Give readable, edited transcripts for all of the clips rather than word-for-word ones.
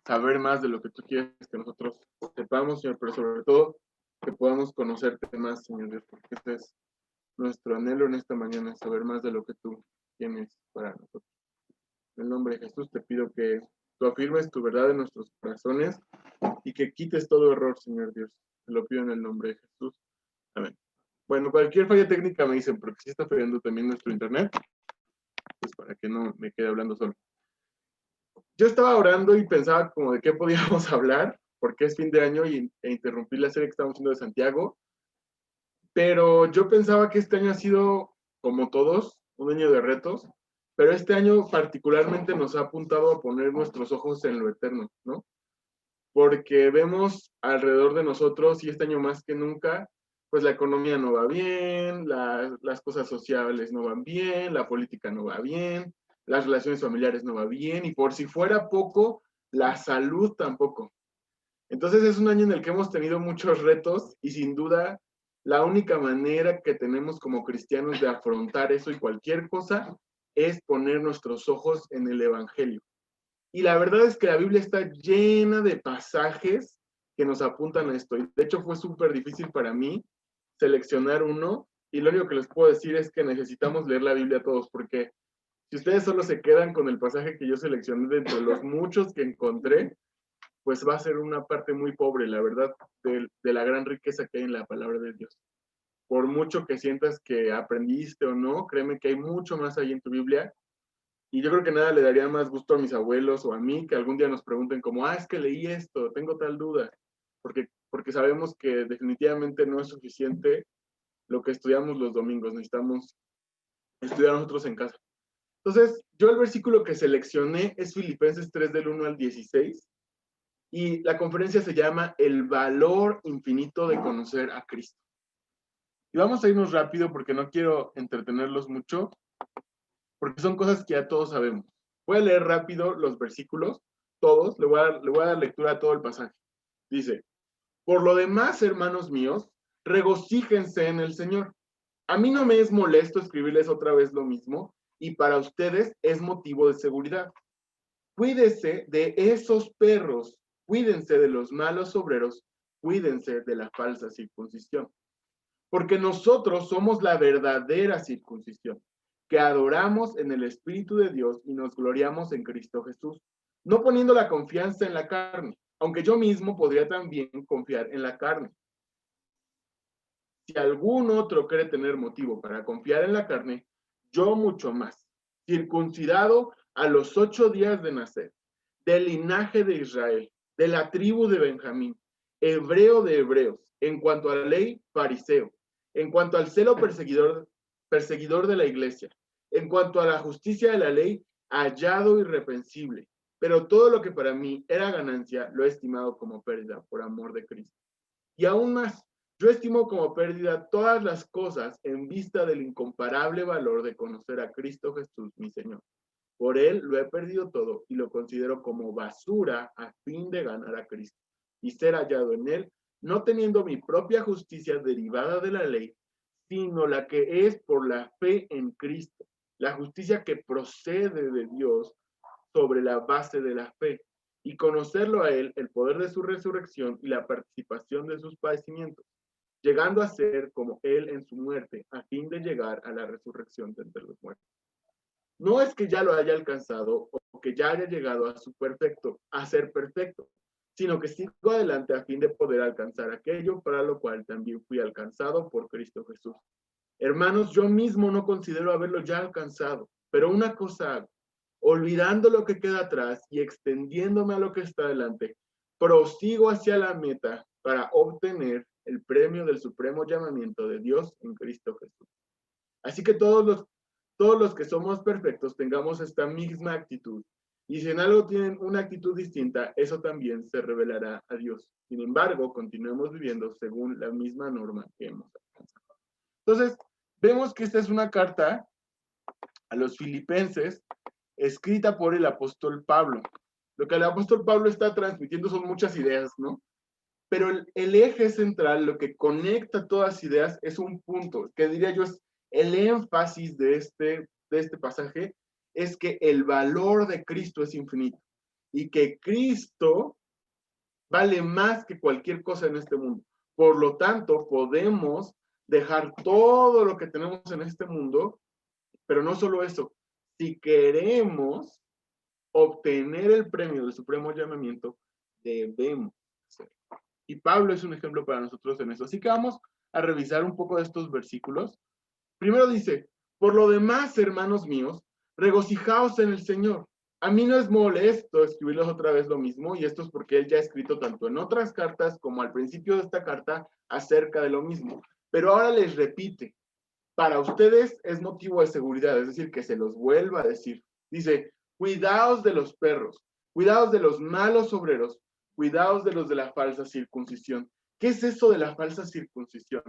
saber más de lo que tú quieres que nosotros sepamos, Señor, pero sobre todo que podamos conocerte más, Señor Dios, porque este es nuestro anhelo en esta mañana, saber más de lo que tú tienes para nosotros. En el nombre de Jesús te pido que tú afirmes tu verdad en nuestros corazones y que quites todo error, Señor Dios. Te lo pido en el nombre de Jesús. Amén. Bueno, cualquier falla técnica me dicen, porque sí está fallando también nuestro internet, pues para que no me quede hablando solo. Yo estaba orando y pensaba como de qué podíamos hablar, porque es fin de año e interrumpí la serie que estamos haciendo de Santiago, pero yo pensaba que este año ha sido, como todos, un año de retos, pero este año particularmente nos ha apuntado a poner nuestros ojos en lo eterno, ¿no? Porque vemos alrededor de nosotros y este año más que nunca, pues la economía no va bien, las cosas sociales no van bien, la política no va bien, las relaciones familiares no va bien y por si fuera poco, la salud tampoco. Entonces es un año en el que hemos tenido muchos retos y sin duda la única manera que tenemos como cristianos de afrontar eso y cualquier cosa es poner nuestros ojos en el Evangelio. Y la verdad es que la Biblia está llena de pasajes que nos apuntan a esto. Y de hecho fue súper difícil para mí seleccionar uno. Y lo único que les puedo decir es que necesitamos leer la Biblia todos, porque si ustedes solo se quedan con el pasaje que yo seleccioné de entre los muchos que encontré, pues va a ser una parte muy pobre, la verdad, de la gran riqueza que hay en la palabra de Dios. Por mucho que sientas que aprendiste o no, créeme que hay mucho más ahí en tu Biblia. Y yo creo que nada le daría más gusto a mis abuelos o a mí que algún día nos pregunten como, es que leí esto, tengo tal duda, porque sabemos que definitivamente no es suficiente lo que estudiamos los domingos, necesitamos estudiar nosotros en casa. Entonces, yo el versículo que seleccioné es Filipenses 3 del 1 al 16 y la conferencia se llama El valor infinito de conocer a Cristo. Y vamos a irnos rápido porque no quiero entretenerlos mucho, porque son cosas que ya todos sabemos. Voy a leer rápido los versículos, todos, le voy a dar lectura a todo el pasaje. Dice, por lo demás, hermanos míos, regocíjense en el Señor. A mí no me es molesto escribirles otra vez lo mismo, y para ustedes es motivo de seguridad. Cuídese de esos perros, cuídense de los malos obreros, cuídense de la falsa circuncisión. Porque nosotros somos la verdadera circuncisión, que adoramos en el Espíritu de Dios y nos gloriamos en Cristo Jesús, no poniendo la confianza en la carne, aunque yo mismo podría también confiar en la carne. Si algún otro cree tener motivo para confiar en la carne, yo mucho más, circuncidado a los 8 días de nacer, del linaje de Israel, de la tribu de Benjamín, hebreo de hebreos, en cuanto a la ley, fariseo, en cuanto al celo perseguidor de la iglesia, en cuanto a la justicia de la ley, hallado irreprensible. Pero todo lo que para mí era ganancia, lo he estimado como pérdida por amor de Cristo. Y aún más, yo estimo como pérdida todas las cosas en vista del incomparable valor de conocer a Cristo Jesús, mi Señor. Por él lo he perdido todo y lo considero como basura a fin de ganar a Cristo y ser hallado en él, no teniendo mi propia justicia derivada de la ley, sino la que es por la fe en Cristo, la justicia que procede de Dios sobre la base de la fe, y conocerlo a él, el poder de su resurrección y la participación de sus padecimientos, llegando a ser como él en su muerte, a fin de llegar a la resurrección de entre los muertos. No es que ya lo haya alcanzado o que ya haya llegado a su perfecto, a ser perfecto, sino que sigo adelante a fin de poder alcanzar aquello para lo cual también fui alcanzado por Cristo Jesús. Hermanos, yo mismo no considero haberlo ya alcanzado, pero una cosa hago, olvidando lo que queda atrás y extendiéndome a lo que está delante, prosigo hacia la meta para obtener el premio del supremo llamamiento de Dios en Cristo Jesús. Así que todos los que somos perfectos tengamos esta misma actitud. Y si en algo tienen una actitud distinta, eso también se revelará a Dios. Sin embargo, continuemos viviendo según la misma norma que hemos alcanzado. Entonces, vemos que esta es una carta a los filipenses escrita por el apóstol Pablo. Lo que el apóstol Pablo está transmitiendo son muchas ideas, ¿no? Pero el eje central, lo que conecta todas las ideas, es un punto, que diría yo es el énfasis de este pasaje, es que el valor de Cristo es infinito. y que Cristo vale más que cualquier cosa en este mundo. Por lo tanto, podemos dejar todo lo que tenemos en este mundo, pero no solo eso, si queremos obtener el premio del supremo llamamiento, debemos hacerlo. Y Pablo es un ejemplo para nosotros en eso. Así que vamos a revisar un poco de estos versículos. Primero dice, por lo demás, hermanos míos, regocijaos en el Señor. A mí no es molesto escribirles otra vez lo mismo, y esto es porque él ya ha escrito tanto en otras cartas como al principio de esta carta acerca de lo mismo. Pero ahora les repite, para ustedes es motivo de seguridad, es decir, que se los vuelva a decir. Dice, cuidaos de los perros, cuidaos de los malos obreros, cuidaos de los de la falsa circuncisión. ¿Qué es eso de la falsa circuncisión?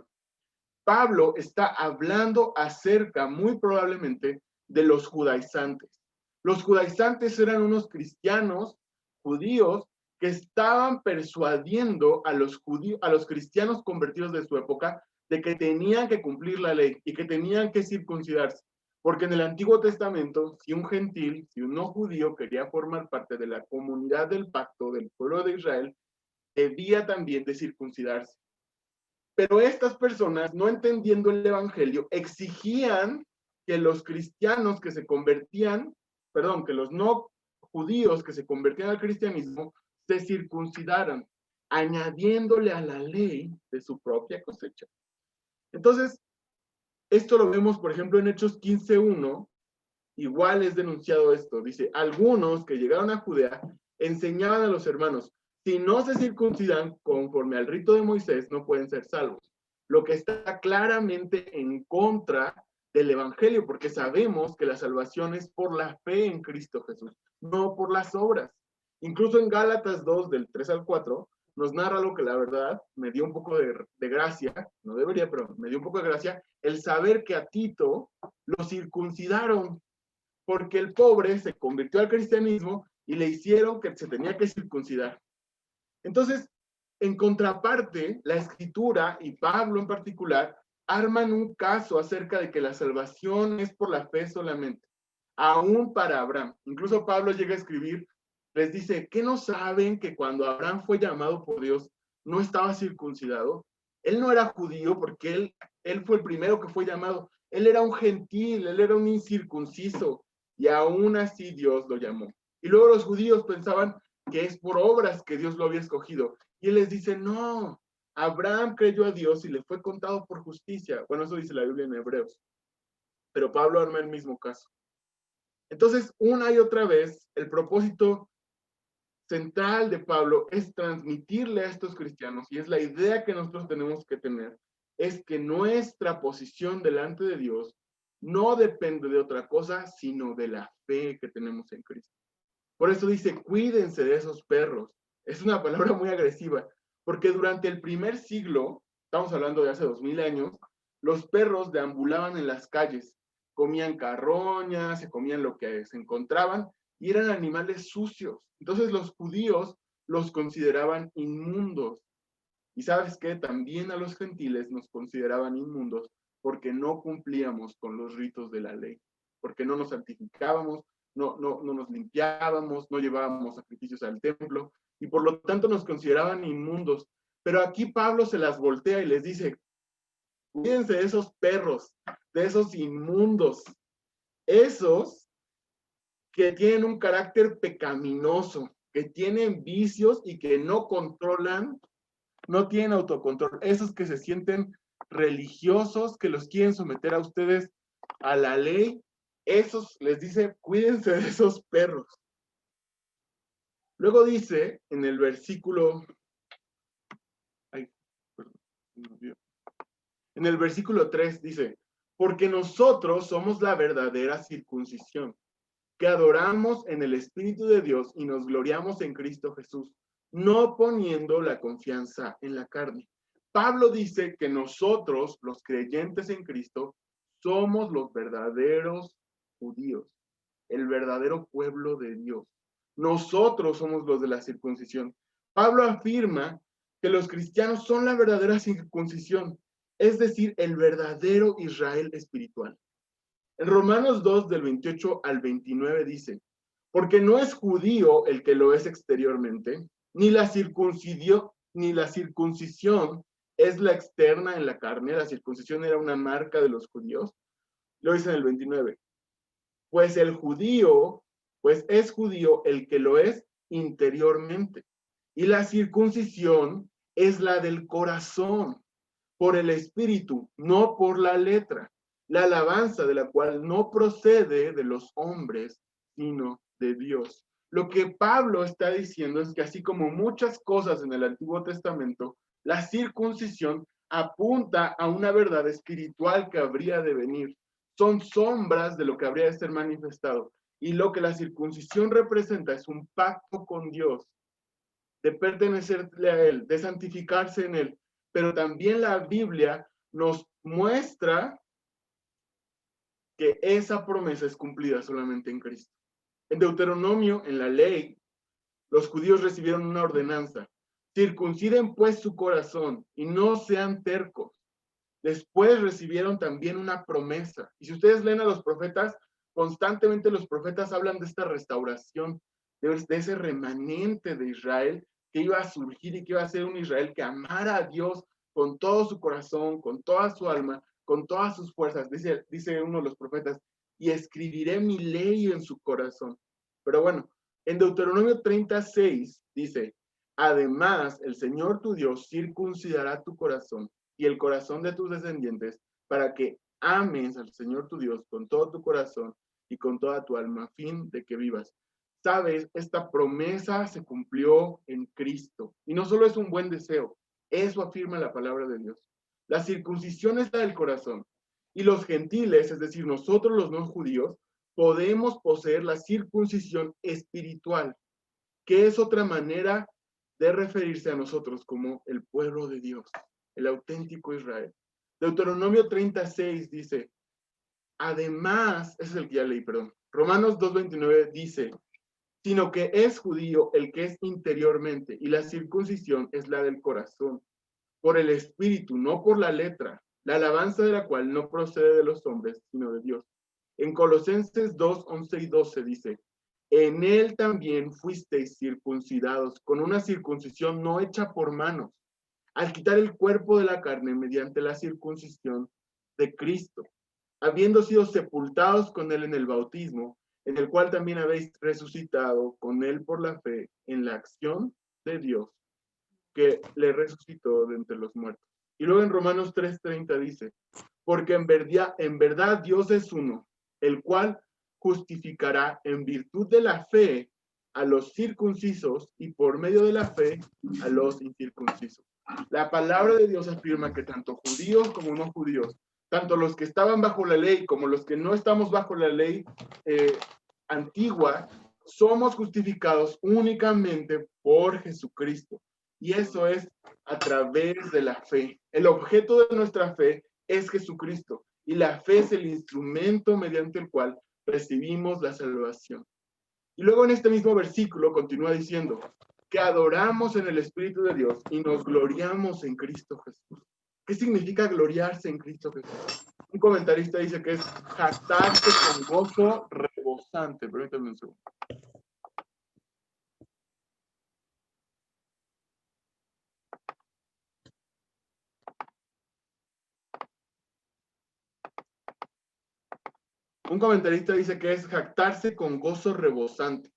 Pablo está hablando acerca, muy probablemente, de los judaizantes. Los judaizantes eran unos cristianos judíos que estaban persuadiendo a los cristianos convertidos de su época de que tenían que cumplir la ley y que tenían que circuncidarse. Porque en el Antiguo Testamento, si un gentil, si un no judío quería formar parte de la comunidad del pacto del pueblo de Israel, debía también de circuncidarse. Pero estas personas, no entendiendo el evangelio, exigían que los cristianos que se convertían, perdón, que los no judíos que se convertían al cristianismo, se circuncidaran, añadiéndole a la ley de su propia cosecha. Entonces, esto lo vemos, por ejemplo, en Hechos 15:1, igual es denunciado esto. Dice, algunos que llegaron a Judea enseñaban a los hermanos, si no se circuncidan conforme al rito de Moisés, no pueden ser salvos. Lo que está claramente en contra del evangelio, porque sabemos que la salvación es por la fe en Cristo Jesús, no por las obras. Incluso en Gálatas 2, del 3 al 4, nos narra lo que la verdad me dio un poco de gracia, no debería, pero me dio un poco de gracia, el saber que a Tito lo circuncidaron, porque el pobre se convirtió al cristianismo y le hicieron que se tenía que circuncidar. Entonces, en contraparte, la Escritura y Pablo en particular arman un caso acerca de que la salvación es por la fe solamente, aún para Abraham. Incluso Pablo llega a escribir, les dice, ¿qué no saben que cuando Abraham fue llamado por Dios no estaba circuncidado? Él no era judío porque él fue el primero que fue llamado. Él era un gentil, él era un incircunciso, y aún así Dios lo llamó. Y luego los judíos pensaban que es por obras que Dios lo había escogido. Y él les dice, no, Abraham creyó a Dios y le fue contado por justicia. Bueno, eso dice la Biblia en Hebreos. Pero Pablo arma el mismo caso. Entonces, una y otra vez, el propósito central de Pablo es transmitirle a estos cristianos, y es la idea que nosotros tenemos que tener, es que nuestra posición delante de Dios no depende de otra cosa, sino de la fe que tenemos en Cristo. Por eso dice, cuídense de esos perros. Es una palabra muy agresiva, porque durante el primer siglo, estamos hablando de hace 2000 años, los perros deambulaban en las calles, comían carroña, se comían lo que se encontraban, y eran animales sucios. Entonces los judíos los consideraban inmundos. Y sabes qué, también a los gentiles nos consideraban inmundos porque no cumplíamos con los ritos de la ley, porque no nos santificábamos, no nos limpiábamos, no llevábamos sacrificios al templo, y por lo tanto nos consideraban inmundos. Pero aquí Pablo se las voltea y les dice, cuídense de esos perros, de esos inmundos, esos que tienen un carácter pecaminoso, que tienen vicios y que no controlan, no tienen autocontrol, esos que se sienten religiosos, que los quieren someter a ustedes a la ley, esos les dice, cuídense de esos perros. Luego dice en el versículo, en el versículo 3 dice, porque nosotros somos la verdadera circuncisión, que adoramos en el Espíritu de Dios y nos gloriamos en Cristo Jesús, no poniendo la confianza en la carne. Pablo dice que nosotros, los creyentes en Cristo, somos los verdaderos judíos, el verdadero pueblo de Dios. Nosotros somos los de la circuncisión. Pablo afirma que los cristianos son la verdadera circuncisión, es decir, el verdadero Israel espiritual. En Romanos 2, del 28 al 29 dice, Porque no es judío el que lo es exteriormente, ni la circuncisión es la externa en la carne. La circuncisión era una marca de los judíos. Lo dice en el 29. Pues es judío el que lo es interiormente. Y la circuncisión es la del corazón, por el espíritu, no por la letra. La alabanza de la cual no procede de los hombres, sino de Dios. Lo que Pablo está diciendo es que así como muchas cosas en el Antiguo Testamento, la circuncisión apunta a una verdad espiritual que habría de venir. Son sombras de lo que habría de ser manifestado. Y lo que la circuncisión representa es un pacto con Dios, de pertenecerle a Él, de santificarse en Él. Pero también la Biblia nos muestra que esa promesa es cumplida solamente en Cristo. En Deuteronomio, en la ley, los judíos recibieron una ordenanza: circunciden pues su corazón y no sean tercos. Después recibieron también una promesa. Y si ustedes leen a los profetas, constantemente los profetas hablan de esta restauración, de ese remanente de Israel que iba a surgir y que iba a ser un Israel que amara a Dios con todo su corazón, con toda su alma, con todas sus fuerzas. Dice uno de los profetas, y escribiré mi ley en su corazón. Pero bueno, en Deuteronomio 36 dice, además el Señor tu Dios circuncidará tu corazón y el corazón de tus descendientes, para que ames al Señor tu Dios con todo tu corazón y con toda tu alma, a fin de que vivas. Sabes, esta promesa se cumplió en Cristo. Y no solo es un buen deseo, eso afirma la palabra de Dios. La circuncisión es la del corazón. Y los gentiles, es decir, nosotros los no judíos, podemos poseer la circuncisión espiritual, que es otra manera de referirse a nosotros como el pueblo de Dios, el auténtico Israel. Deuteronomio 36 dice, además, ese es el que ya leí, perdón. Romanos 2:29 dice, sino que es judío el que es interiormente, y la circuncisión es la del corazón, por el espíritu, no por la letra, la alabanza de la cual no procede de los hombres, sino de Dios. En Colosenses 2:11 y 12 dice, en él también fuisteis circuncidados con una circuncisión no hecha por manos, al quitar el cuerpo de la carne mediante la circuncisión de Cristo, habiendo sido sepultados con él en el bautismo, en el cual también habéis resucitado con él por la fe en la acción de Dios, que le resucitó de entre los muertos. Y luego en Romanos 3:30 dice, porque en verdad Dios es uno, el cual justificará en virtud de la fe a los circuncisos y por medio de la fe a los incircuncisos. La palabra de Dios afirma que tanto judíos como no judíos, tanto los que estaban bajo la ley como los que no estamos bajo la ley antigua, somos justificados únicamente por Jesucristo. Y eso es a través de la fe. El objeto de nuestra fe es Jesucristo. Y la fe es el instrumento mediante el cual recibimos la salvación. Y luego en este mismo versículo continúa diciendo que adoramos en el Espíritu de Dios y nos gloriamos en Cristo Jesús. ¿Qué significa gloriarse en Cristo Jesús? Un comentarista dice que es jactarse con gozo rebosante. Permítanme un segundo. Un comentarista dice que es jactarse con gozo rebosante.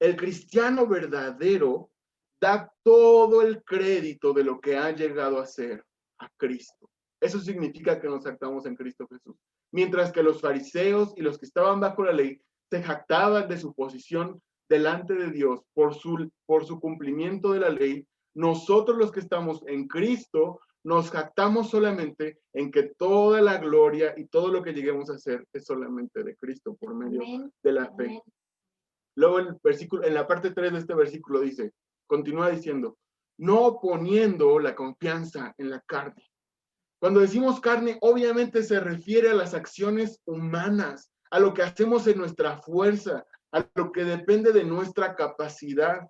El cristiano verdadero da todo el crédito de lo que ha llegado a ser a Cristo. Eso significa que nos jactamos en Cristo Jesús. Mientras que los fariseos y los que estaban bajo la ley se jactaban de su posición delante de Dios por su cumplimiento de la ley, nosotros los que estamos en Cristo nos jactamos solamente en que toda la gloria y todo lo que lleguemos a hacer es solamente de Cristo por medio de la fe. Luego en la parte 3 de este versículo dice, continúa diciendo, no poniendo la confianza en la carne. Cuando decimos carne, obviamente se refiere a las acciones humanas, a lo que hacemos en nuestra fuerza, a lo que depende de nuestra capacidad,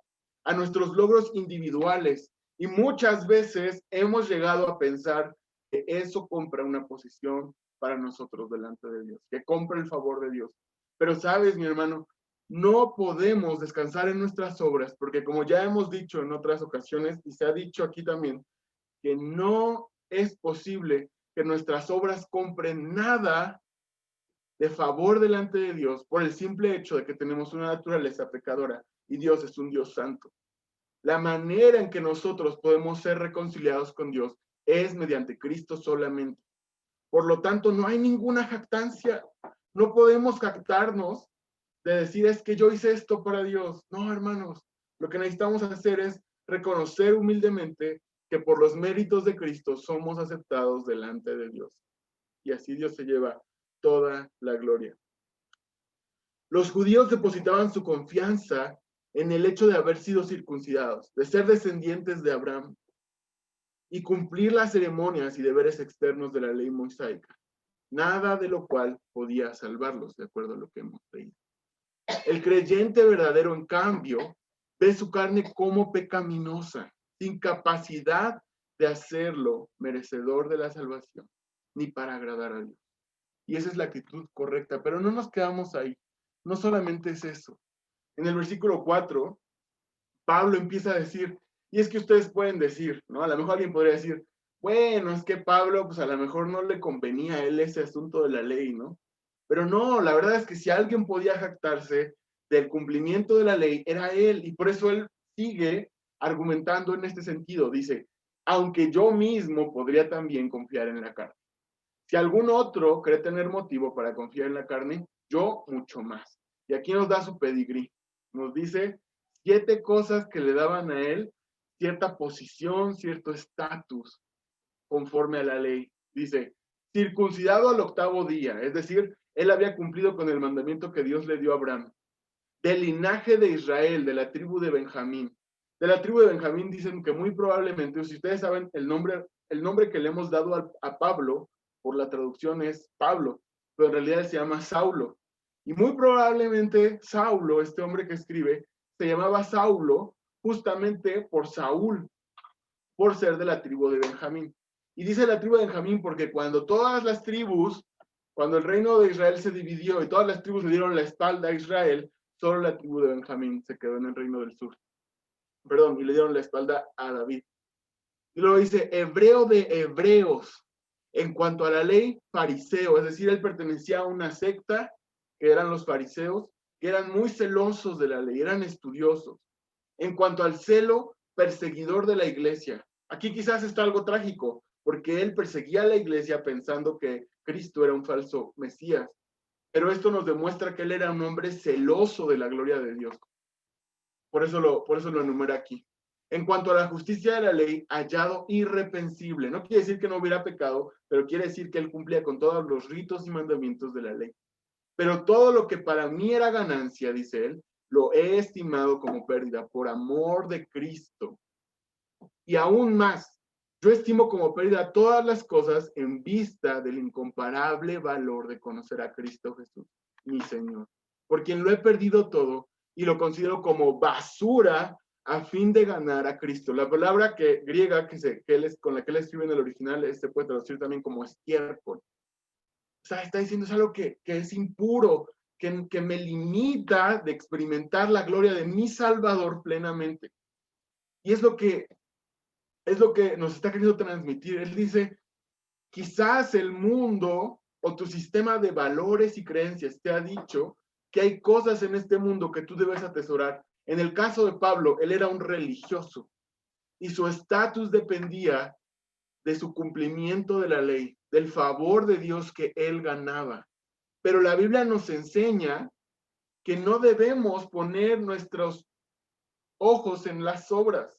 a nuestros logros individuales. Y muchas veces hemos llegado a pensar que eso compra una posición para nosotros delante de Dios, que compra el favor de Dios. Pero sabes, mi hermano, No podemos descansar en nuestras obras, porque como ya hemos dicho en otras ocasiones, y se ha dicho aquí también, que no es posible que nuestras obras compren nada de favor delante de Dios por el simple hecho de que tenemos una naturaleza pecadora y Dios es un Dios santo. La manera en que nosotros podemos ser reconciliados con Dios es mediante Cristo solamente. Por lo tanto, no hay ninguna jactancia. No podemos jactarnos de decir, es que yo hice esto para Dios. No, hermanos, lo que necesitamos hacer es reconocer humildemente que por los méritos de Cristo somos aceptados delante de Dios. Y así Dios se lleva toda la gloria. Los judíos depositaban su confianza en el hecho de haber sido circuncidados, de ser descendientes de Abraham y cumplir las ceremonias y deberes externos de la ley mosaica, nada de lo cual podía salvarlos, de acuerdo a lo que hemos leído. El creyente verdadero, en cambio, ve su carne como pecaminosa, sin capacidad de hacerlo merecedor de la salvación, ni para agradar a Dios. Y esa es la actitud correcta, pero no nos quedamos ahí. No solamente es eso. En el versículo 4, Pablo empieza a decir, y es que ustedes pueden decir, ¿no? A lo mejor alguien podría decir, bueno, es que Pablo, pues a lo mejor no le convenía a él ese asunto de la ley, ¿no? Pero no, la verdad es que si alguien podía jactarse del cumplimiento de la ley, era él, y por eso él sigue argumentando en este sentido. Dice, aunque yo mismo podría también confiar en la carne. Si algún otro cree tener motivo para confiar en la carne, yo mucho más. Y aquí nos da su pedigrí. Nos dice 7 cosas que le daban a él cierta posición, cierto estatus conforme a la ley. Dice, circuncidado al 8º día, es decir, él había cumplido con el mandamiento que Dios le dio a Abraham. Del linaje de Israel, de la tribu de Benjamín. De la tribu de Benjamín dicen que muy probablemente, si ustedes saben el nombre que le hemos dado a Pablo, por la traducción es Pablo, pero en realidad se llama Saulo. Y muy probablemente Saulo, este hombre que escribe, se llamaba Saulo justamente por Saúl, por ser de la tribu de Benjamín. Y dice la tribu de Benjamín porque cuando todas las tribus, cuando el reino de Israel se dividió y todas las tribus le dieron la espalda a Israel, solo la tribu de Benjamín se quedó en el reino del sur. Perdón, y le dieron la espalda a David. Y luego dice, hebreo de hebreos. En cuanto a la ley, fariseo, es decir, él pertenecía a una secta, que eran los fariseos, que eran muy celosos de la ley, eran estudiosos. En cuanto al celo, perseguidor de la iglesia. Aquí quizás está algo trágico, porque él perseguía a la iglesia pensando que Cristo era un falso Mesías. Pero esto nos demuestra que él era un hombre celoso de la gloria de Dios. Por eso lo enumera aquí. En cuanto a la justicia de la ley, hallado irreprensible. No quiere decir que no hubiera pecado, pero quiere decir que él cumplía con todos los ritos y mandamientos de la ley. Pero todo lo que para mí era ganancia, dice él, lo he estimado como pérdida por amor de Cristo. Y aún más, yo estimo como pérdida todas las cosas en vista del incomparable valor de conocer a Cristo Jesús, mi Señor, por quien lo he perdido todo y lo considero como basura a fin de ganar a Cristo. La palabra griega con la que él escribe en el original se puede traducir también como estiércol. O sea, está diciendo es algo que es impuro, que me limita de experimentar la gloria de mi Salvador plenamente. Y es lo que nos está queriendo transmitir. Él dice, quizás el mundo o tu sistema de valores y creencias te ha dicho que hay cosas en este mundo que tú debes atesorar. En el caso de Pablo, él era un religioso y su estatus dependía de su cumplimiento de la ley, del favor de Dios que él ganaba. Pero la Biblia nos enseña que no debemos poner nuestros ojos en las obras.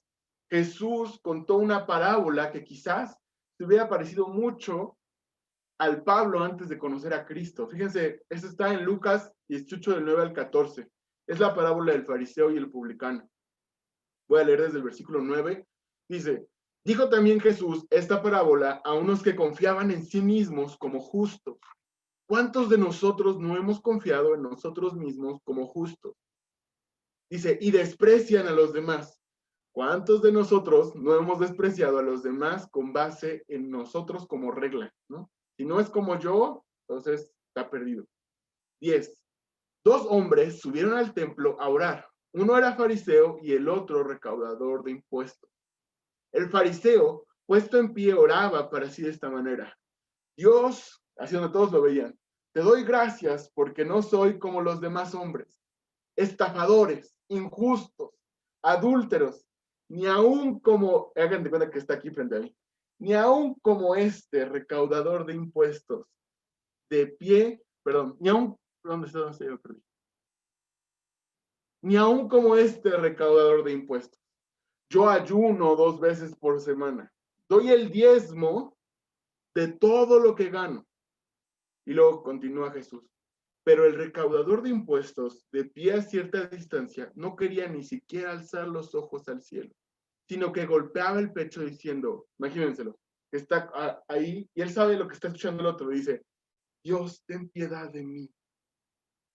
Jesús contó una parábola que quizás se hubiera parecido mucho al Pablo antes de conocer a Cristo. Fíjense, eso está en Lucas 18 del 9 al 14. Es la parábola del fariseo y el publicano. Voy a leer desde el versículo 9. Dice, dijo también Jesús esta parábola a unos que confiaban en sí mismos como justos. ¿Cuántos de nosotros no hemos confiado en nosotros mismos como justos? Dice, y desprecian a los demás. ¿Cuántos de nosotros no hemos despreciado a los demás con base en nosotros como regla, ¿no? Si no es como yo, entonces está perdido. 10. 2 hombres subieron al templo a orar. Uno era fariseo y el otro recaudador de impuestos. El fariseo, puesto en pie, oraba para sí de esta manera: Dios, así donde todos lo veían, te doy gracias porque no soy como los demás hombres, estafadores, injustos, adúlteros, ni aún como, hagan de cuenta que está aquí frente a mí, ni aún como este recaudador de impuestos, de pie, perdón, ni aún, ¿dónde está? ¿Dónde está? Yo perdí. Ni aún como este recaudador de impuestos. Yo ayuno 2 veces por semana. Doy el diezmo de todo lo que gano. Y luego continúa Jesús. Pero el recaudador de impuestos, de pie a cierta distancia, no quería ni siquiera alzar los ojos al cielo, sino que golpeaba el pecho diciendo, imagínenselo, que está ahí y él sabe lo que está escuchando el otro, dice: Dios, ten piedad de mí.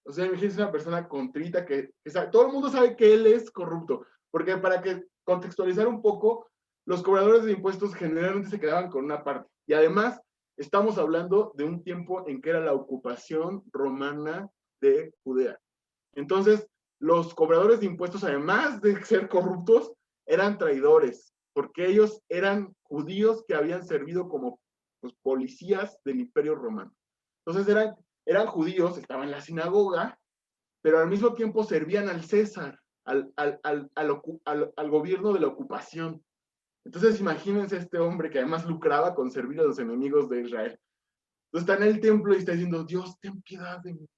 O sea, imagínense una persona contrita que sabe, todo el mundo sabe que él es corrupto, porque para que contextualizar un poco, los cobradores de impuestos generalmente se quedaban con una parte. Y además, estamos hablando de un tiempo en que era la ocupación romana de Judea. Entonces, los cobradores de impuestos, además de ser corruptos, eran traidores, porque ellos eran judíos que habían servido como pues, policías del Imperio Romano. Entonces, eran judíos, estaban en la sinagoga, pero al mismo tiempo servían al César, al gobierno de la ocupación. Entonces imagínense este hombre que además lucraba con servir a los enemigos de Israel. Entonces está en el templo y está diciendo: Dios, ten piedad de mí.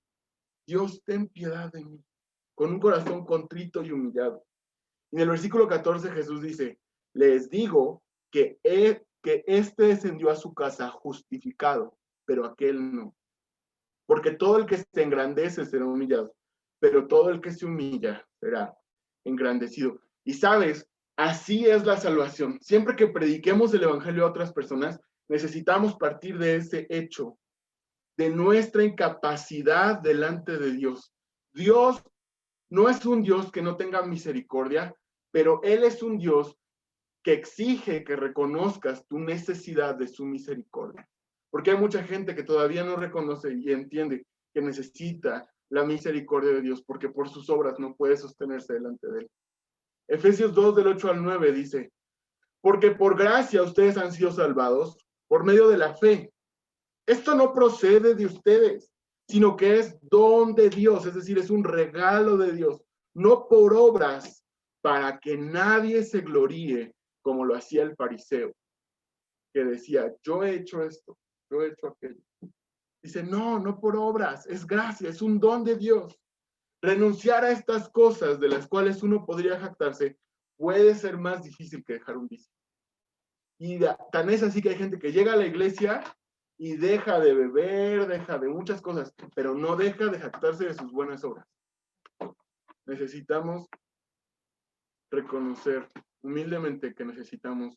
Dios, ten piedad de mí. Con un corazón contrito y humillado. Y en el versículo 14 Jesús dice: les digo que este descendió a su casa justificado, pero aquel no. Porque todo el que se engrandece será humillado, pero todo el que se humilla será engrandecido. Y sabes, así es la salvación. Siempre que prediquemos el evangelio a otras personas, necesitamos partir de ese hecho, de nuestra incapacidad delante de Dios. Dios no es un Dios que no tenga misericordia, pero Él es un Dios que exige que reconozcas tu necesidad de su misericordia. Porque hay mucha gente que todavía no reconoce y entiende que necesita la misericordia de Dios, porque por sus obras no puede sostenerse delante de él. Efesios 2, del 8 al 9 dice: porque por gracia ustedes han sido salvados por medio de la fe. Esto no procede de ustedes, sino que es don de Dios, es decir, es un regalo de Dios, no por obras, para que nadie se gloríe, como lo hacía el fariseo, que decía: yo he hecho esto, yo he hecho aquello. Dice: no por obras, es gracia, es un don de Dios. Renunciar a estas cosas de las cuales uno podría jactarse puede ser más difícil que dejar un vicio. Y tan es así que hay gente que llega a la iglesia y deja de beber, deja de muchas cosas, pero no deja de jactarse de sus buenas obras. Necesitamos reconocer humildemente que necesitamos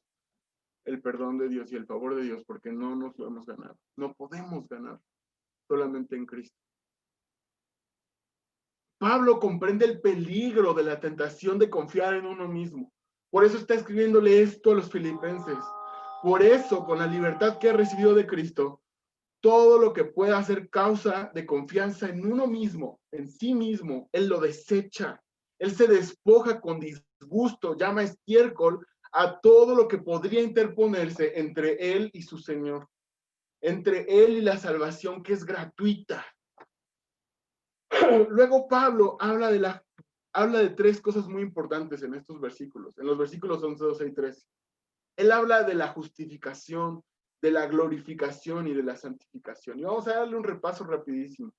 el perdón de Dios y el favor de Dios, porque no nos lo hemos ganado. No podemos ganar, solamente en Cristo. Pablo comprende el peligro de la tentación de confiar en uno mismo. Por eso está escribiéndole esto a los filipenses. Por eso, con la libertad que ha recibido de Cristo, todo lo que pueda ser causa de confianza en uno mismo, en sí mismo, él lo desecha. Él se despoja con disgusto, llama estiércol a todo lo que podría interponerse entre él y su Señor, entre él y la salvación que es gratuita. Luego Pablo habla de 3 cosas muy importantes en estos versículos, en los versículos 11, 12 y 13. Él habla de la justificación, de la glorificación y de la santificación. Y vamos a darle un repaso rapidísimo.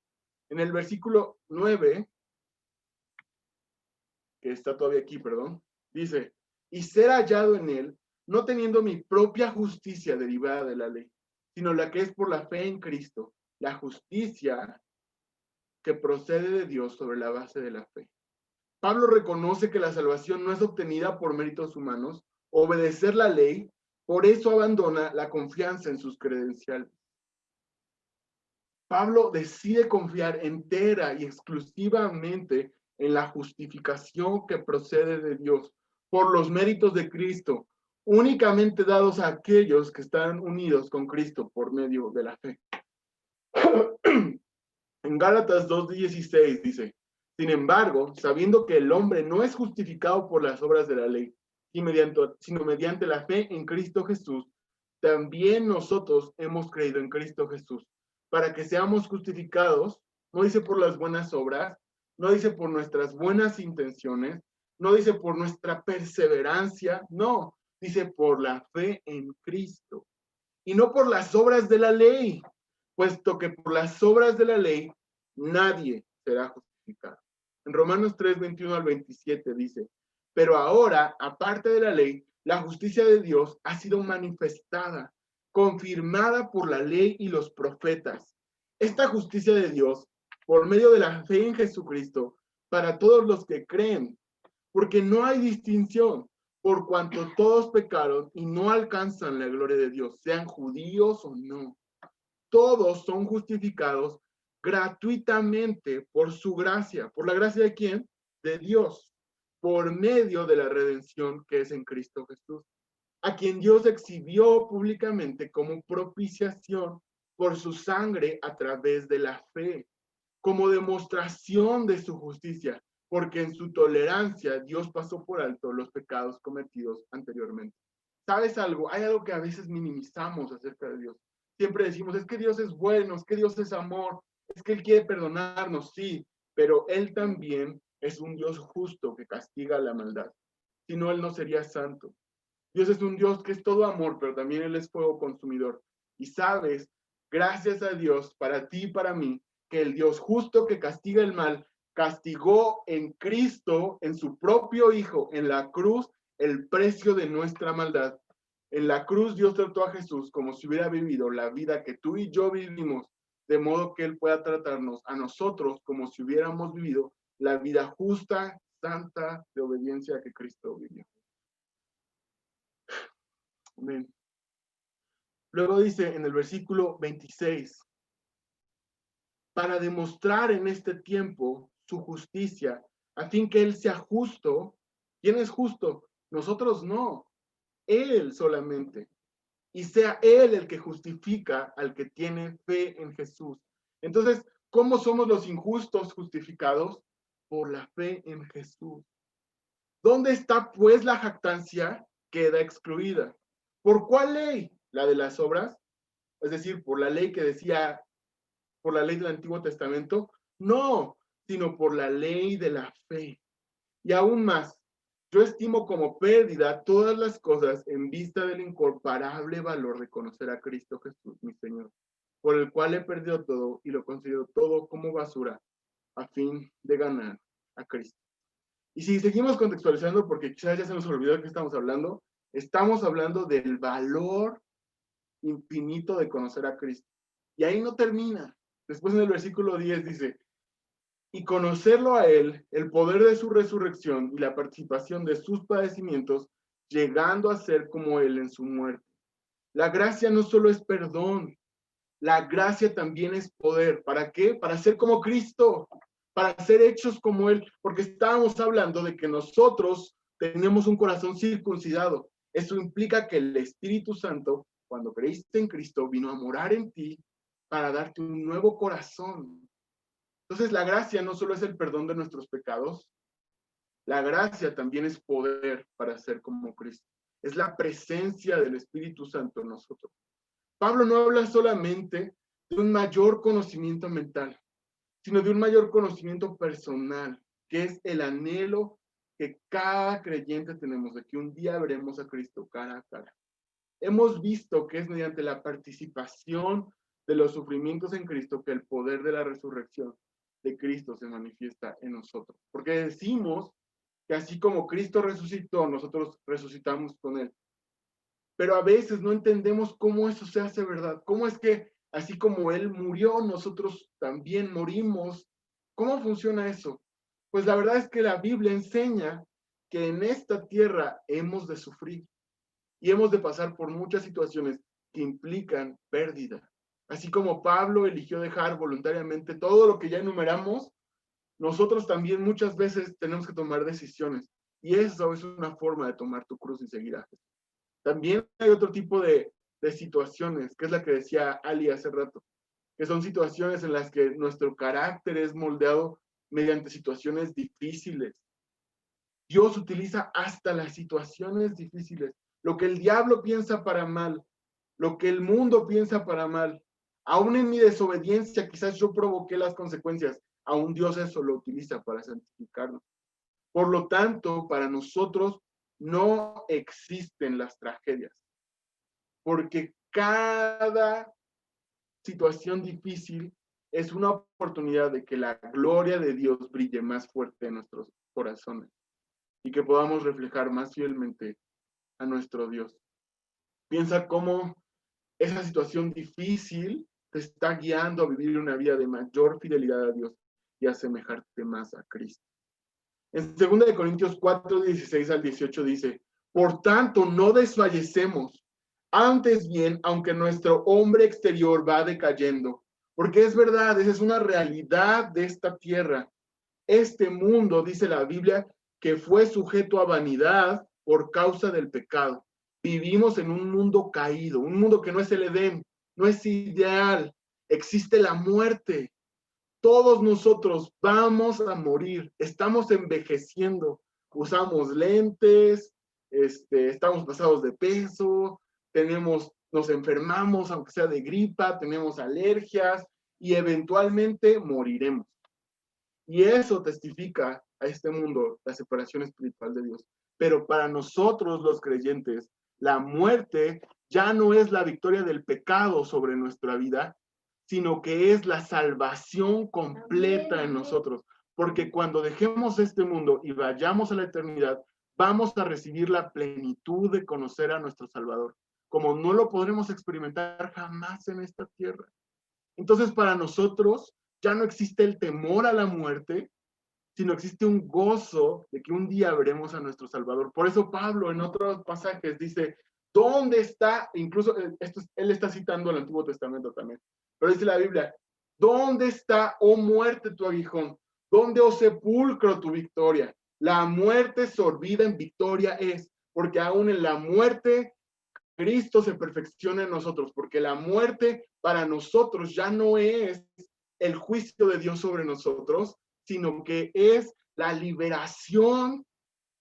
En el versículo 9, que está todavía aquí, perdón, dice: y ser hallado en él, no teniendo mi propia justicia derivada de la ley, sino la que es por la fe en Cristo, la justicia que procede de Dios sobre la base de la fe. Pablo reconoce que la salvación no es obtenida por méritos humanos, obedecer la ley, por eso abandona la confianza en sus credenciales. Pablo decide confiar entera y exclusivamente en la justificación que procede de Dios por los méritos de Cristo, únicamente dados a aquellos que están unidos con Cristo por medio de la fe. En Gálatas 2:16 dice, sin embargo, sabiendo que el hombre no es justificado por las obras de la ley, sino mediante la fe en Cristo Jesús, también nosotros hemos creído en Cristo Jesús, para que seamos justificados, no dice por las buenas obras, no dice por nuestras buenas intenciones, no dice por nuestra perseverancia, no, dice por la fe en Cristo, y no por las obras de la ley, puesto que por las obras de la ley nadie será justificado. En Romanos 3:21 al 27 dice, pero ahora, aparte de la ley, la justicia de Dios ha sido manifestada, confirmada por la ley y los profetas. Esta justicia de Dios, por medio de la fe en Jesucristo, para todos los que creen, porque no hay distinción, por cuanto todos pecaron y no alcanzan la gloria de Dios, sean judíos o no. Todos son justificados gratuitamente por su gracia. ¿Por la gracia de quién? De Dios, por medio de la redención que es en Cristo Jesús, a quien Dios exhibió públicamente como propiciación por su sangre a través de la fe, como demostración de su justicia, porque en su tolerancia Dios pasó por alto los pecados cometidos anteriormente. ¿Sabes algo? Hay algo que a veces minimizamos acerca de Dios. Siempre decimos, es que Dios es bueno, es que Dios es amor, es que Él quiere perdonarnos, sí, pero Él también es un Dios justo que castiga la maldad. Si no, Él no sería santo. Dios es un Dios que es todo amor, pero también Él es fuego consumidor. Y sabes, gracias a Dios, para ti y para mí, que el Dios justo que castiga el mal, castigó en Cristo, en su propio Hijo, en la cruz, el precio de nuestra maldad. En la cruz Dios trató a Jesús como si hubiera vivido la vida que tú y yo vivimos, de modo que Él pueda tratarnos a nosotros como si hubiéramos vivido la vida justa, santa, de obediencia que Cristo vivió. Amén. Luego dice en el versículo 26, para demostrar en este tiempo su justicia, a fin que Él sea justo. ¿Quién es justo? Nosotros no, Él solamente. Y sea Él el que justifica al que tiene fe en Jesús. Entonces, ¿cómo somos los injustos justificados? Por la fe en Jesús. ¿Dónde está pues la jactancia? Queda excluida. ¿Por cuál ley? ¿La de las obras? Es decir, por la ley que decía, por la ley del Antiguo Testamento, no, sino por la ley de la fe. Y aún más, yo estimo como pérdida todas las cosas en vista del incomparable valor de conocer a Cristo Jesús, mi Señor, por el cual he perdido todo y lo considero todo como basura a fin de ganar a Cristo. Y si seguimos contextualizando, porque quizás ya se nos olvidó de qué estamos hablando del valor infinito de conocer a Cristo. Y ahí no termina. Después en el versículo 10 dice, y conocerlo a Él, el poder de su resurrección y la participación de sus padecimientos, llegando a ser como Él en su muerte. La gracia no solo es perdón, la gracia también es poder. ¿Para qué? Para ser como Cristo, para ser hechos como Él, porque estábamos hablando de que nosotros tenemos un corazón circuncidado. Eso implica que el Espíritu Santo, cuando creíste en Cristo, vino a morar en ti para darte un nuevo corazón. Entonces, la gracia no solo es el perdón de nuestros pecados, la gracia también es poder para ser como Cristo. Es la presencia del Espíritu Santo en nosotros. Pablo no habla solamente de un mayor conocimiento mental, sino de un mayor conocimiento personal, que es el anhelo que cada creyente tenemos de que un día veremos a Cristo cara a cara. Hemos visto que es mediante la participación de los sufrimientos en Cristo que el poder de la resurrección de Cristo se manifiesta en nosotros. Porque decimos que así como Cristo resucitó, nosotros resucitamos con Él. Pero a veces no entendemos cómo eso se hace verdad. ¿Cómo es que así como Él murió, nosotros también morimos? ¿Cómo funciona eso? Pues la verdad es que la Biblia enseña que en esta tierra hemos de sufrir y hemos de pasar por muchas situaciones que implican pérdida. Así como Pablo eligió dejar voluntariamente todo lo que ya enumeramos, nosotros también muchas veces tenemos que tomar decisiones. Y eso es una forma de tomar tu cruz y seguir a Jesús. También hay otro tipo de situaciones, que es la que decía Ali hace rato. que son situaciones en las que nuestro carácter es moldeado mediante situaciones difíciles. Dios utiliza hasta las situaciones difíciles. Lo que el diablo piensa para mal, lo que el mundo piensa para mal. Aún en mi desobediencia, quizás yo provoqué las consecuencias. Aún Dios eso lo utiliza para santificarnos. Por lo tanto, para nosotros no existen las tragedias, porque cada situación difícil es una oportunidad de que la gloria de Dios brille más fuerte en nuestros corazones y que podamos reflejar más fielmente a nuestro Dios. Piensa cómo esa situación difícil te está guiando a vivir una vida de mayor fidelidad a Dios y asemejarte más a Cristo. En 2 Corintios 4, 16 al 18 dice, por tanto, no desfallecemos. Antes bien, aunque nuestro hombre exterior va decayendo, porque es verdad, esa es una realidad de esta tierra. Este mundo, dice la Biblia, que fue sujeto a vanidad por causa del pecado. Vivimos en un mundo caído, un mundo que no es el Edén, no es ideal. Existe la muerte. Todos nosotros vamos a morir, estamos envejeciendo, usamos lentes, estamos pasados de peso, nos enfermamos, aunque sea de gripa, tenemos alergias y eventualmente moriremos. Y eso testifica a este mundo la separación espiritual de Dios. Pero para nosotros los creyentes, la muerte ya no es la victoria del pecado sobre nuestra vida, sino que es la salvación completa en nosotros. Porque cuando dejemos este mundo y vayamos a la eternidad, vamos a recibir la plenitud de conocer a nuestro Salvador, como no lo podremos experimentar jamás en esta tierra. Entonces, para nosotros ya no existe el temor a la muerte, sino existe un gozo de que un día veremos a nuestro Salvador. Por eso Pablo en otros pasajes dice, ¿dónde está? Incluso él está citando el Antiguo Testamento también, pero dice la Biblia, ¿dónde está, oh muerte, tu aguijón? ¿Dónde, oh sepulcro, tu victoria? La muerte sorbida en victoria es, porque aún en la muerte Cristo se perfecciona en nosotros, porque la muerte para nosotros ya no es el juicio de Dios sobre nosotros, sino que es la liberación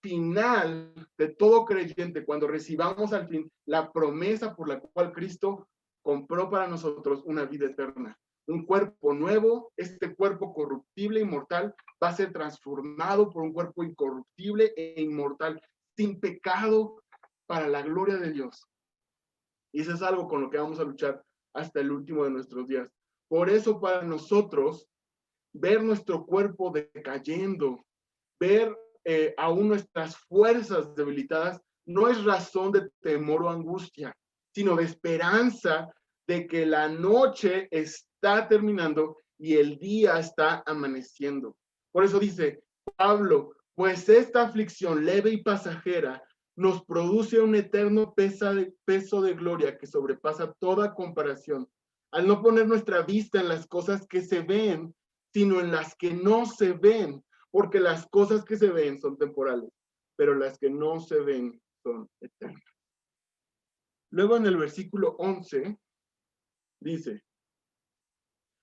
final de todo creyente cuando recibamos al fin la promesa por la cual Cristo compró para nosotros una vida eterna. Un cuerpo nuevo, este cuerpo corruptible e inmortal va a ser transformado por un cuerpo incorruptible e inmortal, sin pecado, para la gloria de Dios. Y eso es algo con lo que vamos a luchar hasta el último de nuestros días. Por eso para nosotros, ver nuestro cuerpo decayendo, ver aún nuestras fuerzas debilitadas, no es razón de temor o angustia, sino de esperanza de que la noche está terminando y el día está amaneciendo. Por eso dice Pablo, pues esta aflicción leve y pasajera nos produce un eterno peso de gloria que sobrepasa toda comparación, al no poner nuestra vista en las cosas que se ven, sino en las que no se ven, porque las cosas que se ven son temporales, pero las que no se ven son eternas. Luego en el versículo 11 dice,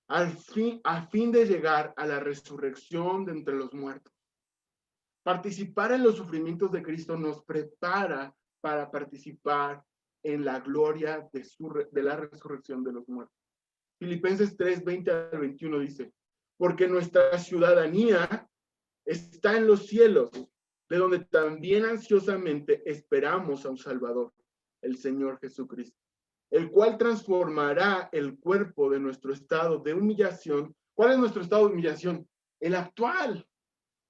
a fin de llegar a la resurrección de entre los muertos. Participar en los sufrimientos de Cristo nos prepara para participar en la gloria de la resurrección de los muertos. Filipenses 3, 20 al 21 dice, porque nuestra ciudadanía está en los cielos, de donde también ansiosamente esperamos a un Salvador, el Señor Jesucristo, el cual transformará el cuerpo de nuestro estado de humillación. ¿Cuál es nuestro estado de humillación? El actual,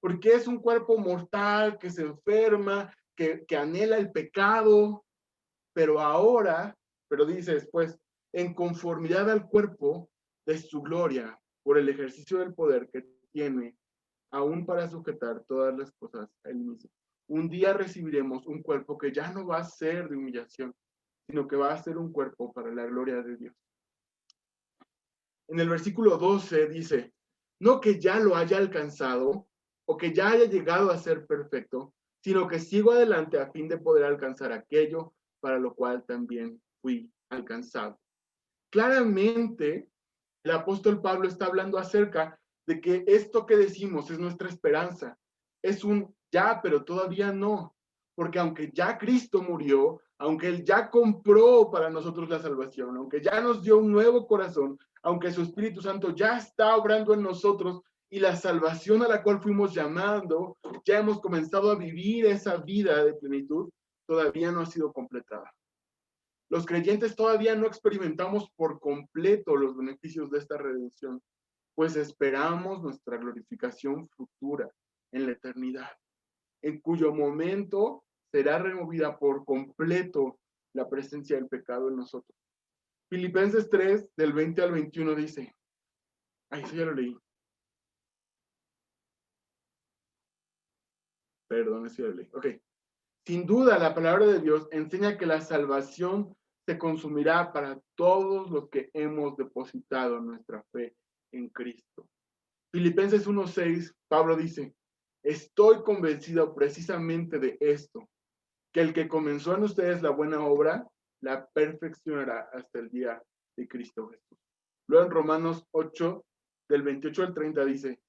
porque es un cuerpo mortal que se enferma, que anhela el pecado, pero dice después, en conformidad al cuerpo de su gloria, por el ejercicio del poder que tiene aún para sujetar todas las cosas a él mismo. Un día recibiremos un cuerpo que ya no va a ser de humillación, sino que va a ser un cuerpo para la gloria de Dios. En el versículo 12 dice, no que ya lo haya alcanzado o que ya haya llegado a ser perfecto, sino que sigo adelante a fin de poder alcanzar aquello para lo cual también fui alcanzado. Claramente, El apóstol Pablo está hablando acerca de que esto que decimos es nuestra esperanza. Es un ya, pero todavía no. Porque aunque ya Cristo murió, aunque Él ya compró para nosotros la salvación, aunque ya nos dio un nuevo corazón, aunque su Espíritu Santo ya está obrando en nosotros y la salvación a la cual fuimos llamando, ya hemos comenzado a vivir esa vida de plenitud, todavía no ha sido completada. Los creyentes todavía no experimentamos por completo los beneficios de esta redención, pues esperamos nuestra glorificación futura en la eternidad, en cuyo momento será removida por completo la presencia del pecado en nosotros. Filipenses 3, del 20 al 21 dice, eso ya lo leí. Perdón, eso ya lo leí. Ok. Sin duda, la palabra de Dios enseña que la salvación se consumirá para todos los que hemos depositado nuestra fe en Cristo. Filipenses 1:6, Pablo dice, estoy convencido precisamente de esto, que el que comenzó en ustedes la buena obra, la perfeccionará hasta el día de Cristo Jesús. Luego en Romanos 8, del 28 al 30 dice,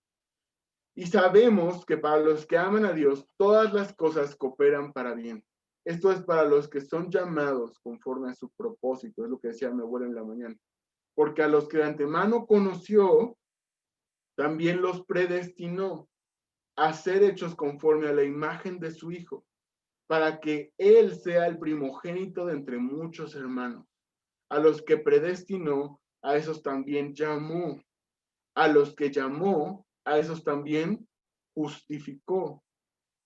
y sabemos que para los que aman a Dios, todas las cosas cooperan para bien. Esto es para los que son llamados conforme a su propósito, es lo que decía mi abuela en la mañana. Porque a los que de antemano conoció, también los predestinó a ser hechos conforme a la imagen de su Hijo, para que Él sea el primogénito de entre muchos hermanos. A los que predestinó, a esos también llamó. A los que llamó, a esos también justificó.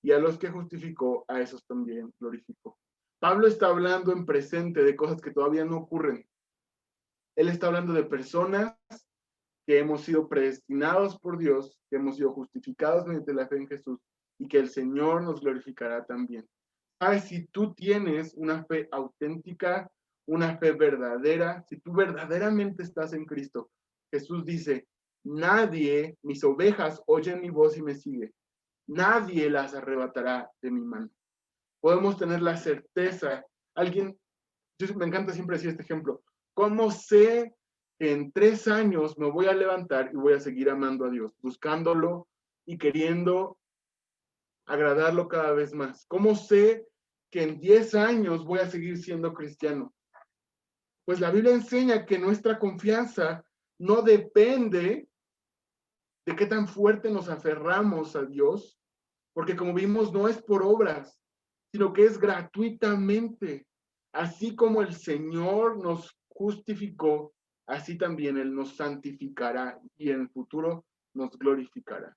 Y a los que justificó, a esos también glorificó. Pablo está hablando en presente de cosas que todavía no ocurren. Él está hablando de personas que hemos sido predestinados por Dios, que hemos sido justificados mediante la fe en Jesús y que el Señor nos glorificará también. ¿Sabes? Si tú tienes una fe auténtica, una fe verdadera, si tú verdaderamente estás en Cristo, Jesús dice, nadie, mis ovejas oyen mi voz y me siguen, nadie las arrebatará de mi mano. Podemos tener la certeza, me encanta siempre decir este ejemplo, ¿cómo sé que en 3 años me voy a levantar y voy a seguir amando a Dios, buscándolo y queriendo agradarlo cada vez más? ¿Cómo sé que en 10 años voy a seguir siendo cristiano? Pues la Biblia enseña que nuestra confianza no depende de qué tan fuerte nos aferramos a Dios, porque como vimos, no es por obras, sino que es gratuitamente. Así como el Señor nos justificó, así también Él nos santificará y en el futuro nos glorificará.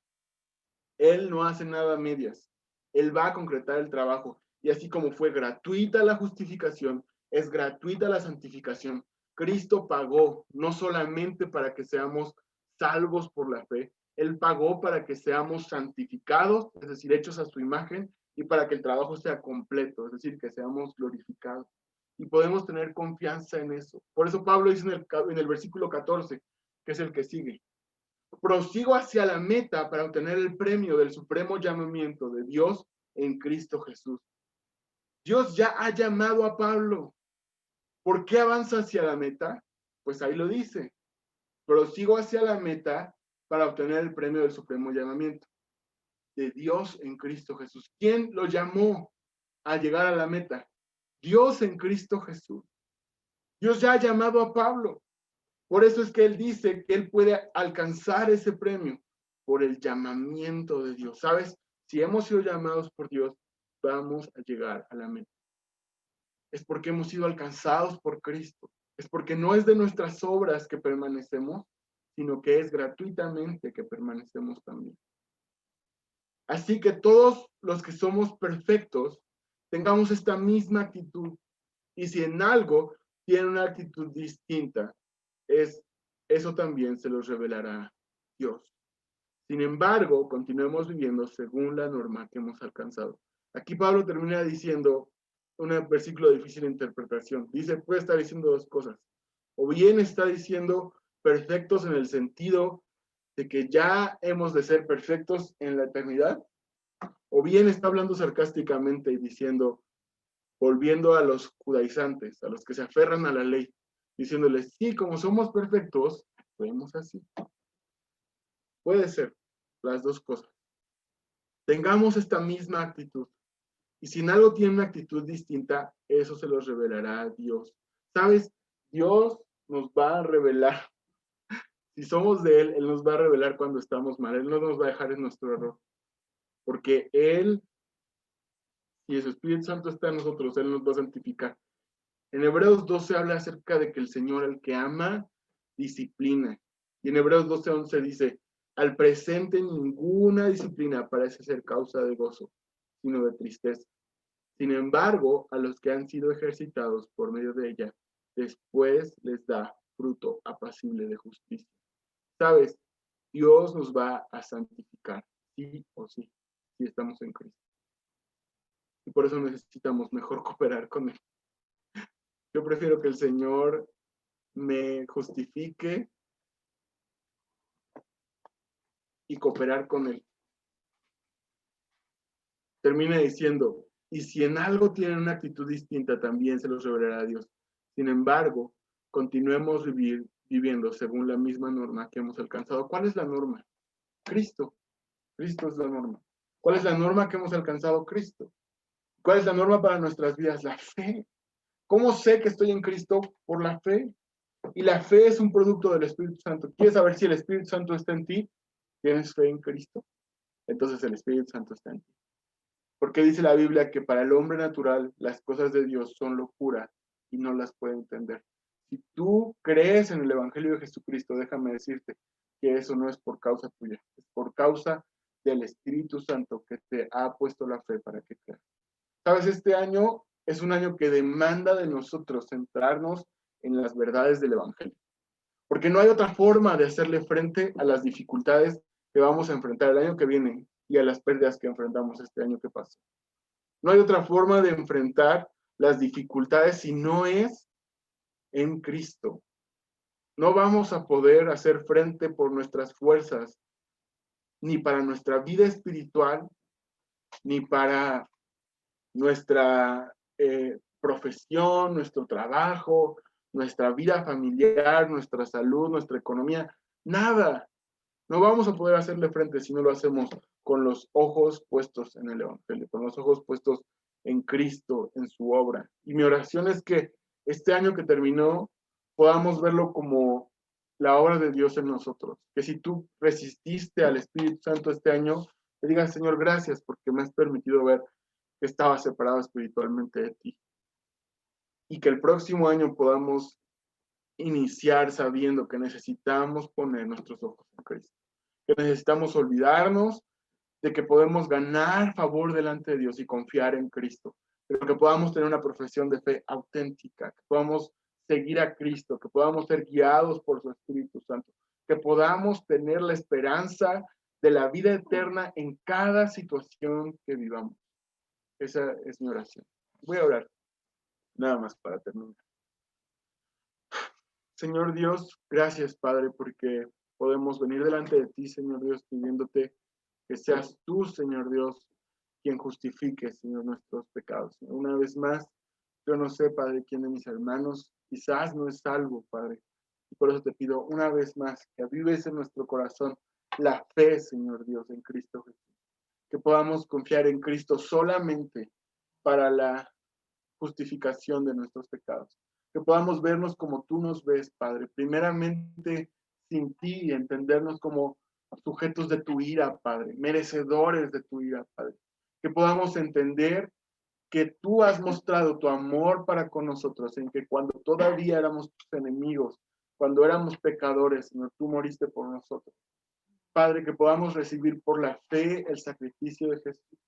Él no hace nada a medias. Él va a concretar el trabajo. Y así como fue gratuita la justificación, es gratuita la santificación. Cristo pagó no solamente para que seamos salvos por la fe, Él pagó para que seamos santificados, es decir, hechos a su imagen, y para que el trabajo sea completo, es decir, que seamos glorificados. Y podemos tener confianza en eso. Por eso Pablo dice en el versículo 14, que es el que sigue, prosigo hacia la meta para obtener el premio del supremo llamamiento de Dios en Cristo Jesús. Dios ya ha llamado a Pablo. ¿Por qué avanza hacia la meta? Pues ahí lo dice. Prosigo hacia la meta para obtener el premio del supremo llamamiento de Dios en Cristo Jesús. ¿Quién lo llamó a llegar a la meta? Dios en Cristo Jesús. Dios ya ha llamado a Pablo. Por eso es que él dice que él puede alcanzar ese premio por el llamamiento de Dios. ¿Sabes? Si hemos sido llamados por Dios, vamos a llegar a la meta. Es porque hemos sido alcanzados por Cristo. Es porque no es de nuestras obras que permanecemos, sino que es gratuitamente que permanecemos también. Así que todos los que somos perfectos, tengamos esta misma actitud. Y si en algo tienen una actitud distinta, eso también se los revelará Dios. Sin embargo, continuemos viviendo según la norma que hemos alcanzado. Aquí Pablo termina diciendo un versículo difícil de interpretación. Dice, puede estar diciendo 2 cosas. O bien está diciendo perfectos en el sentido de que ya hemos de ser perfectos en la eternidad, o bien está hablando sarcásticamente y diciendo, volviendo a los judaizantes, a los que se aferran a la ley, diciéndoles, sí, como somos perfectos, actuemos así. Puede ser las dos cosas. Tengamos esta misma actitud. Y si en algo tiene una actitud distinta, eso se los revelará a Dios. ¿Sabes? Dios nos va a revelar. Si somos de Él, Él nos va a revelar cuando estamos mal. Él no nos va a dejar en nuestro error. Porque Él, y su Espíritu Santo está en nosotros, Él nos va a santificar. En Hebreos 12 habla acerca de que el Señor, al que ama, disciplina. Y en Hebreos 12:11 dice, al presente ninguna disciplina parece ser causa de gozo, sino de tristeza. Sin embargo, a los que han sido ejercitados por medio de ella, después les da fruto apacible de justicia. ¿Sabes? Dios nos va a santificar, sí o sí, si estamos en Cristo. Y por eso necesitamos mejor cooperar con Él. Yo prefiero que el Señor me justifique y cooperar con Él. Termina diciendo, y si en algo tienen una actitud distinta, también se los revelará a Dios. Sin embargo, continuemos viviendo según la misma norma que hemos alcanzado. ¿Cuál es la norma? Cristo. Cristo es la norma. ¿Cuál es la norma que hemos alcanzado? Cristo. ¿Cuál es la norma para nuestras vidas? La fe. ¿Cómo sé que estoy en Cristo? Por la fe. Y la fe es un producto del Espíritu Santo. ¿Quieres saber si el Espíritu Santo está en ti? ¿Tienes fe en Cristo? Entonces el Espíritu Santo está en ti. Porque dice la Biblia que para el hombre natural las cosas de Dios son locura y no las puede entender. Si tú crees en el Evangelio de Jesucristo, déjame decirte que eso no es por causa tuya, es por causa del Espíritu Santo que te ha puesto la fe para que creas. Sabes, este año es un año que demanda de nosotros centrarnos en las verdades del Evangelio. Porque no hay otra forma de hacerle frente a las dificultades que vamos a enfrentar el año que viene y a las pérdidas que enfrentamos este año que pasó. No hay otra forma de enfrentar las dificultades si no es en Cristo. No vamos a poder hacer frente por nuestras fuerzas, ni para nuestra vida espiritual, ni para nuestra profesión, nuestro trabajo, nuestra vida familiar, nuestra salud, nuestra economía. Nada. No vamos a poder hacerle frente si no lo hacemos con los ojos puestos en el Evangelio, con los ojos puestos en Cristo, en su obra. Y mi oración es que este año que terminó podamos verlo como la obra de Dios en nosotros. Que si tú resististe al Espíritu Santo este año, te digas, Señor, gracias porque me has permitido ver que estaba separado espiritualmente de ti. Y que el próximo año podamos iniciar sabiendo que necesitamos poner nuestros ojos en Cristo. Que necesitamos olvidarnos de que podemos ganar favor delante de Dios y confiar en Cristo, pero que podamos tener una profesión de fe auténtica, que podamos seguir a Cristo, que podamos ser guiados por su Espíritu Santo, que podamos tener la esperanza de la vida eterna en cada situación que vivamos. Esa es mi oración. Voy a orar, nada más para terminar. Señor Dios, gracias, Padre, porque podemos venir delante de ti, Señor Dios, pidiéndote que seas tú, Señor Dios, quien justifique, Señor, nuestros pecados. Una vez más, yo no sé, Padre, quién de mis hermanos quizás no es salvo, Padre. Y por eso te pido una vez más que avives en nuestro corazón la fe, Señor Dios, en Cristo Jesús. Que podamos confiar en Cristo solamente para la justificación de nuestros pecados. Que podamos vernos como tú nos ves, Padre. Primeramente sin ti y entendernos como sujetos de tu ira, Padre, merecedores de tu ira, Padre. Que podamos entender que tú has mostrado tu amor para con nosotros, en que cuando todavía éramos tus enemigos, cuando éramos pecadores, Señor, tú moriste por nosotros. Padre, que podamos recibir por la fe el sacrificio de Jesús.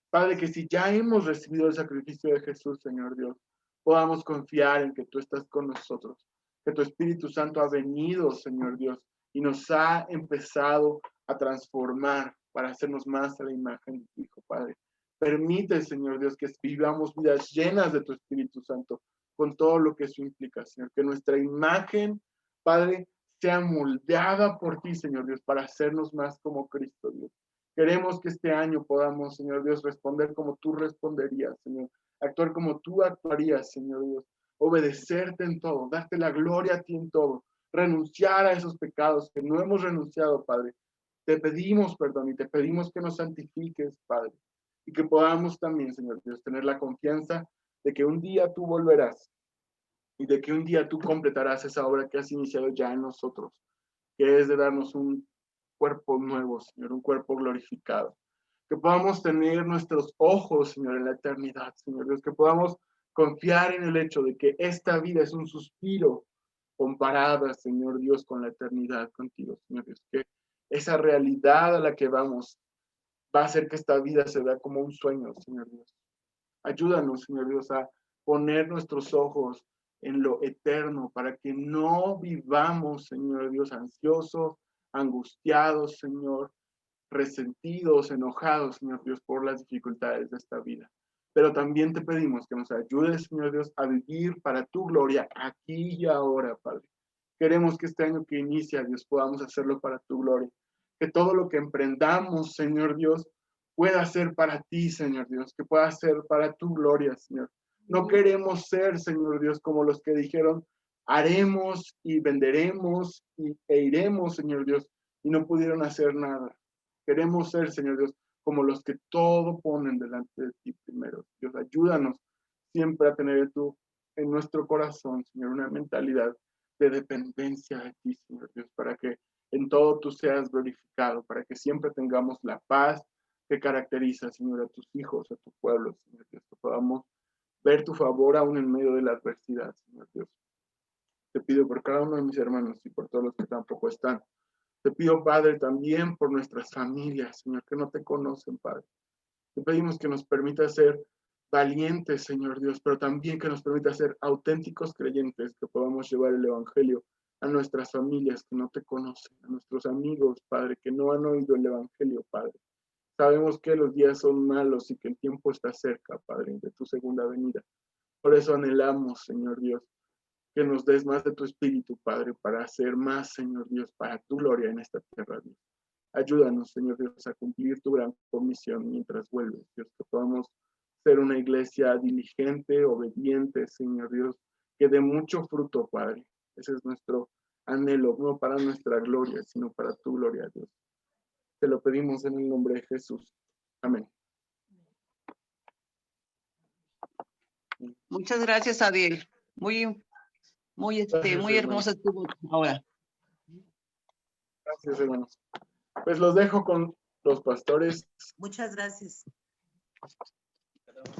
Padre, que si ya hemos recibido el sacrificio de Jesús, Señor Dios, podamos confiar en que tú estás con nosotros, que tu Espíritu Santo ha venido, Señor Dios, y nos ha empezado a transformar para hacernos más a la imagen de tu Hijo, Padre. Permite, Señor Dios, que vivamos vidas llenas de tu Espíritu Santo, con todo lo que eso implica, Señor. Que nuestra imagen, Padre, sea moldeada por ti, Señor Dios, para hacernos más como Cristo, Dios. Queremos que este año podamos, Señor Dios, responder como tú responderías, Señor. Actuar como tú actuarías, Señor Dios. Obedecerte en todo, darte la gloria a ti en todo. renunciar a esos pecados que no hemos renunciado, Padre. Te pedimos perdón y te pedimos que nos santifiques, Padre, y que podamos también, Señor Dios, tener la confianza de que un día tú volverás y de que un día tú completarás esa obra que has iniciado ya en nosotros, que es de darnos un cuerpo nuevo, Señor, un cuerpo glorificado. Que podamos tener nuestros ojos, Señor, en la eternidad, Señor Dios, que podamos confiar en el hecho de que esta vida es un suspiro comparada, Señor Dios, con la eternidad contigo, Señor Dios, que esa realidad a la que vamos va a hacer que esta vida se vea como un sueño, Señor Dios. Ayúdanos, Señor Dios, a poner nuestros ojos en lo eterno para que no vivamos, Señor Dios, ansiosos, angustiados, Señor, resentidos, enojados, Señor Dios, por las dificultades de esta vida. Pero también te pedimos que nos ayudes, Señor Dios, a vivir para tu gloria aquí y ahora, Padre. Queremos que este año que inicia, Dios, podamos hacerlo para tu gloria. Que todo lo que emprendamos, Señor Dios, pueda ser para ti, Señor Dios, que pueda ser para tu gloria, Señor. No queremos ser, Señor Dios, como los que dijeron, haremos y venderemos e iremos, Señor Dios, y no pudieron hacer nada. Queremos ser, Señor Dios, como los que todo ponen delante de ti primero. Dios, ayúdanos siempre a tener tú en nuestro corazón, Señor, una mentalidad de dependencia de ti, Señor Dios, para que en todo tú seas glorificado, para que siempre tengamos la paz que caracteriza, Señor, a tus hijos, a tu pueblo, Señor Dios, que podamos ver tu favor aún en medio de la adversidad, Señor Dios. Te pido por cada uno de mis hermanos y por todos los que tampoco están. Te pido, Padre, también por nuestras familias, Señor, que no te conocen, Padre. Te pedimos que nos permita ser valientes, Señor Dios, pero también que nos permita ser auténticos creyentes, que podamos llevar el Evangelio a nuestras familias que no te conocen, a nuestros amigos, Padre, que no han oído el Evangelio, Padre. Sabemos que los días son malos y que el tiempo está cerca, Padre, de tu segunda venida. Por eso anhelamos, Señor Dios, que nos des más de tu Espíritu, Padre, para hacer más, Señor Dios, para tu gloria en esta tierra, Dios. Ayúdanos, Señor Dios, a cumplir tu gran comisión mientras vuelves, Dios, que podamos ser una iglesia diligente, obediente, Señor Dios, que dé mucho fruto, Padre. Ese es nuestro anhelo, no para nuestra gloria, sino para tu gloria, Dios. Te lo pedimos en el nombre de Jesús. Amén. Muchas gracias, Adiel. Muy Gracias, muy hermosa estuvo ahora. Gracias, hermanos. Pues los dejo con los pastores. Muchas gracias.